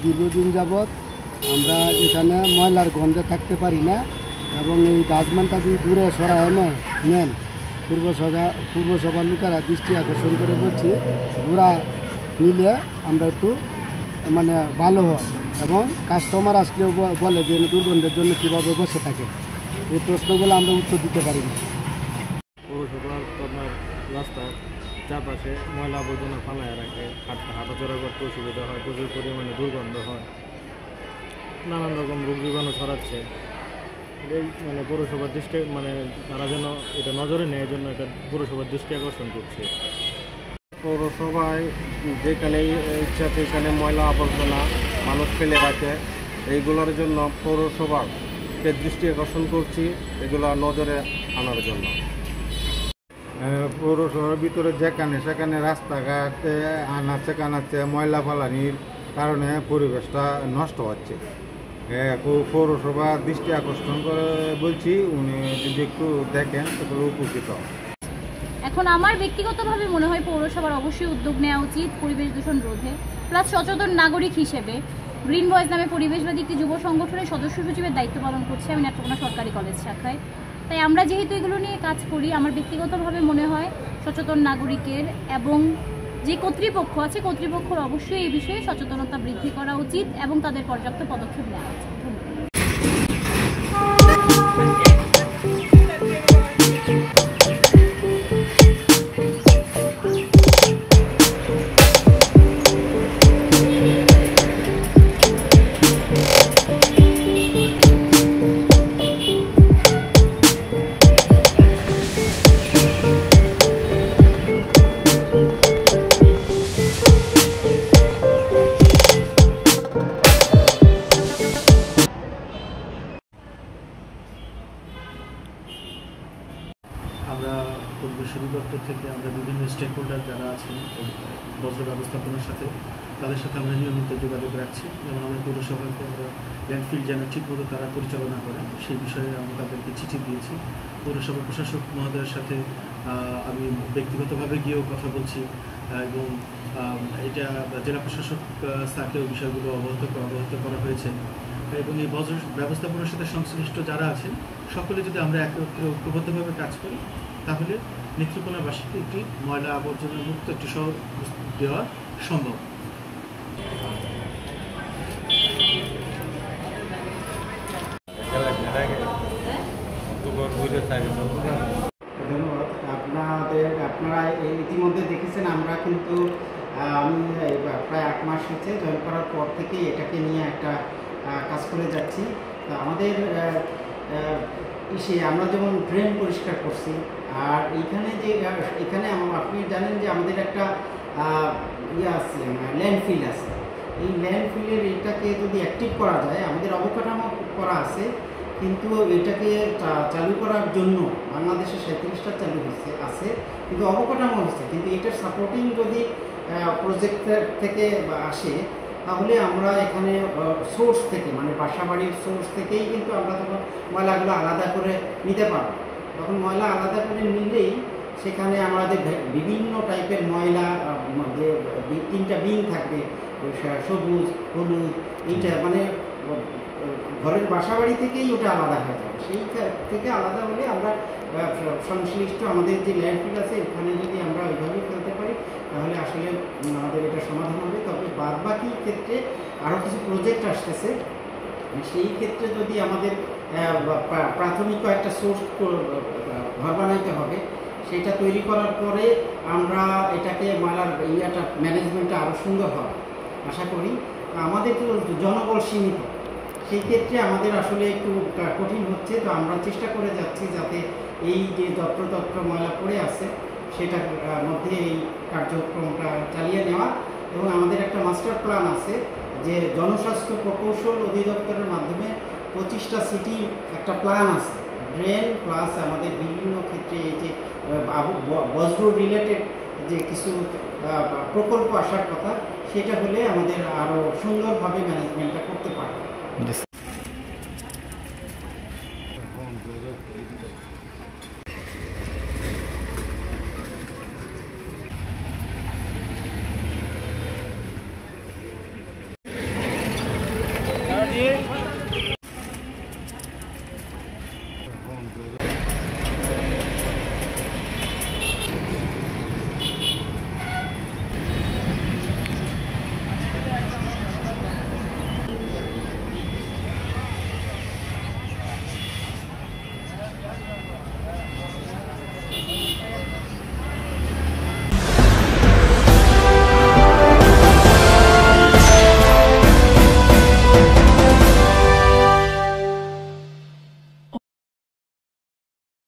দীর্ঘদিন যাবৎ আমরা এখানে ময়লার গন্ধে থাকতে পারি না এবং এই ডাস্টবিনটা যদি দূরে সরায় নেন পূর্বসভার লোকেরা দৃষ্টি আকর্ষণ করে বলছি ওরা নিলে আমরা একটু মানে ভালো হয় এবং কাস্টমার আসলেও বলে যে দুর্গন্ধের জন্য কীভাবে বসে থাকে এই প্রশ্নগুলো আমরা উত্তর দিতে পারি না। পৌরসভার আপনার রাস্তার চারপাশে ময়লা আবর্জনা ফালায় রাখে, হাঁটাচলা করতে অসুবিধা হয়, প্রচুর পরিমাণে দুর্গন্ধ হয়, নানান রকম রোগ জীবাণু ছড়াচ্ছে। এটাই মানে পৌরসভার দৃষ্টি মানে তারা যেন এটা নজরে নেয় জন্য এটা পৌরসভার দৃষ্টি আকর্ষণ করছে। পৌরসভায় যেখানে ইচ্ছা সেখানে ময়লা আবর্জনা মানুষ ফেলে রাখে, এইগুলোর জন্য পৌরসভাকে দৃষ্টি আকর্ষণ করছি এগুলো নজরে আনার জন্য। পৌরসভার ভিতরে যেখানে সেখানে রাস্তাঘাটে আনাচে কানাচে ময়লা ফালানির কারণে পরিবেশটা নষ্ট হচ্ছে। পৌরসভা দৃষ্টি আকর্ষণ করে বলছি, উনি যদি একটু দেখেন তাহলে উপকৃত। এখন আমার ব্যক্তিগতভাবে মনে হয় পৌরসভার অবশ্যই উদ্যোগ নেওয়া উচিত পরিবেশ দূষণ রোধে, প্লাস সচেতন নাগরিক হিসেবে গ্রিন ভয়েস নামে পরিবেশবাদী একটি যুব সংগঠনের সদস্য সচিবের দায়িত্ব পালন করছি আমি নেত্রকোনা সরকারি কলেজ শাখায়। তাই আমরা যেহেতু এগুলো নিয়ে কাজ করি, আমার ব্যক্তিগতভাবে মনে হয় সচেতন নাগরিকের এবং যে কর্তৃপক্ষ আছে কর্তৃপক্ষের অবশ্যই এই বিষয়ে সচেতনতা বৃদ্ধি করা উচিত এবং তাদের পর্যাপ্ত পদক্ষেপ নেওয়া উচিত। আমরা পরিবেশ অধিদপ্তর থেকে আমরা বিভিন্ন স্টেক হোল্ডার যারা আছেন বজ্র ব্যবস্থাপনার সাথে তাদের সাথে আমরা নিয়মিত যোগাযোগ রাখছি। যেমন আমরা পৌরসভাকে আমরা ল্যান্ডফিল যেন ঠিকমতো তারা পরিচালনা করেন সেই বিষয়ে আমরা তাদেরকে চিঠি দিয়েছি। পৌরসভা প্রশাসক মহোদয়ের সাথে আমি ব্যক্তিগতভাবে গিয়েও কথা বলছি এবং এটা জেলা প্রশাসক স্যারকেও বিষয়গুলো অবগত করা হয়েছে এবং এই বজ্র ব্যবস্থাপনার সাথে সংশ্লিষ্ট যারা আছেন সকলে যদি আমরা ঐক্যবদ্ধভাবে কাজ করি তাহলে নেত্রকোনাবাসীকে একটি ময়লা আবর্জনা মুক্ত একটি শহর দেওয়া সম্ভব। ধন্যবাদ। আপনারা ইতিমধ্যে দেখেছেন আমরা কিন্তু আমি প্রায় 8 মাস হচ্ছে জয়েন করার পর থেকে এটাকে নিয়ে একটা কাজ করে যাচ্ছি। তো আমাদের আমরা যেমন ড্রেন পরিষ্কার করছি, আর এখানে আপনি জানেন যে আমাদের একটা আছে ল্যান্ডফিল আছে। এই ল্যান্ডফিলের এটাকে যদি অ্যাক্টিভ করা যায়, আমাদের অবকাঠামো করা আছে কিন্তু এটাকে চালু করার জন্য বাংলাদেশে 37টা চালু আছে কিন্তু অবকাঠামো হচ্ছে, কিন্তু এটার সাপোর্টিং যদি প্রজেক্ট থেকে আসে তাহলে আমরা এখানে সোর্স থেকে মানে বাসাবাড়ির সোর্স থেকেই কিন্তু আমরা তখন ময়লাগুলো আলাদা করে নিতে পারবো। তখন ময়লা আলাদা করে নিলেই সেখানে আমাদের বিভিন্ন টাইপের ময়লা যে 3টা বিন থাকবে, সবুজ হলুদ, এইটা মানে ঘরের বাসাবাড়ি থেকেই ওটা আলাদা হয়ে যাবে। সেই থেকে আলাদা হলে আমরা সংশ্লিষ্ট আমাদের যে ল্যান্ডফিল আছে ওখানে যদি আমরা ওইভাবেই ফেলতে পারি তাহলে আসলে আমাদের এটা সমাধান হবে। তবে বাদবাকি ক্ষেত্রে আরও কিছু প্রজেক্ট আসতেছে, সেই ক্ষেত্রে যদি আমাদের প্রাথমিক একটা সোর্স ঘর বানাইতে হবে, সেটা তৈরি করার পরে আমরা এটাকে ময়লার ম্যানেজমেন্টটা আরও সুন্দর হবে আশা করি। আমাদের তো জনবল সীমিত, সেই ক্ষেত্রে আমাদের আসলে একটু কঠিন হচ্ছে। তো আমরা চেষ্টা করে যাচ্ছি যাতে এই যে যত্রতত্র ময়লা পড়ে আছে সেটার মধ্যে এই কার্যক্রমটা চালিয়ে নেওয়া। এবং আমাদের একটা মাস্টার প্ল্যান আছে যে জনস্বাস্থ্য প্রকৌশল অধিদপ্তরের মাধ্যমে 25টা সিটি একটা প্ল্যান আছে, ড্রেন প্লাস আমাদের বিভিন্ন ক্ষেত্রে এই যে বজ্র রিলেটেড যে কিছু প্রকল্প আসার কথা, সেটা হলে আমাদের আরও সুন্দরভাবে ম্যানেজমেন্টটা করতে পারবে।